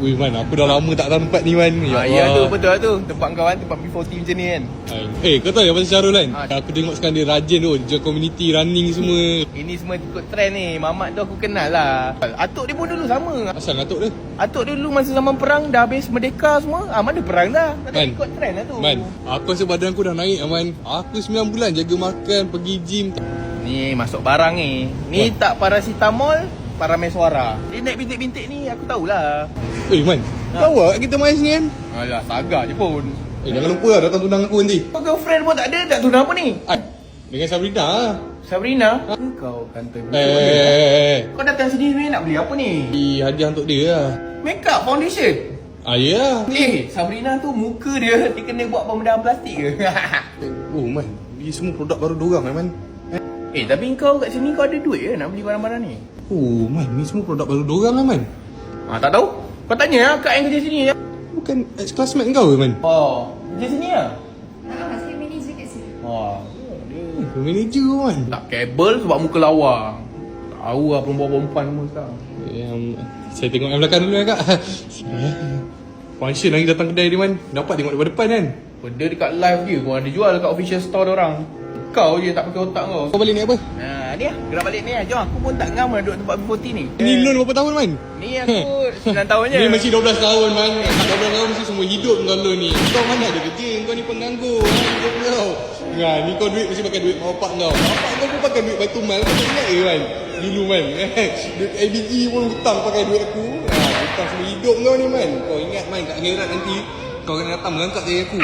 Ui man, aku dah lama tak tahu tempat ni man. Ya tu betul lah tu. Tempat kau kan, tempat B40 macam ni kan. Kau tahu yang pasal Syarul kan? Aku tengok sekarang dia rajin tu, dia community running semua. Ini semua ikut trend ni. Mamat tu aku kenal lah. Atuk dia pun dulu sama. Asal atuk dia? Atuk dia dulu masa zaman perang dah habis merdeka semua. Mana perang dah. Tak ada Man, ikut trend lah tu. Man, aku rasa badan aku dah naik man. Aku 9 bulan jaga makan, pergi gym. Ni masuk barang ni. Ni tak paracetamol, parameswara. Dia naik bintik-bintik ni aku tahulah. Man, tahu tak kita main sini kan? Alah, sagak je pun. Jangan lupa lah datang tunang aku nanti. Kau girlfriend pun tak ada, tak tunang apa ni? Dengan Sabrina lah. Sabrina? Kau kantoi betul. Kau datang sini sebenarnya nak beli apa ni? Hadiah untuk dia lah. Makeup, foundation. Ya. Sabrina tu muka dia kena buat pembedahan plastik ke? Oh man, ni semua produk baru dorang man. Tapi kau kat sini kau ada duit ke nak beli barang-barang ni? Oh man, ni semua produk baru dorang lah man. Tak tahu. Kau tanya lah kat yang kerja sini ya. Bukan ex-classmate kau ke man? Kerja sini lah? Saya manager kat sini. Manager man. Tak kabel sebab muka lawang. Tahu lah perempuan-perempuan semua sekarang. Saya tengok yang belakang dulu kak. Function lagi datang kedai dia man. Dapat tengok depan-depan kan. Benda dekat live dia pun ada jual kat official store orang. Kau je tak pakai otak kau. Kau balik ni apa? Ni lah, gerak balik ni lah. Jom, aku pun tak ngam lah duduk tempat B40 ni. Ni loan berapa tahun man? Ni aku 9 tahun je. Ni masih 12 tahun man. 12 tahun mesti semua hidup kau loan ni. Kau mana ada kerja? Kau ni penganggur. Hidup kau. Ni kau duit mesti pakai duit bapak kau. Bapak kau pun pakai duit Baitul Mal. Kau tak ingat ke man? Dulu man. Duit ABG pun hutang pakai duit aku. Hutang semua hidup kau ni man. Kau ingat man kat akhirat nanti kau kena datang mengangkat saya aku.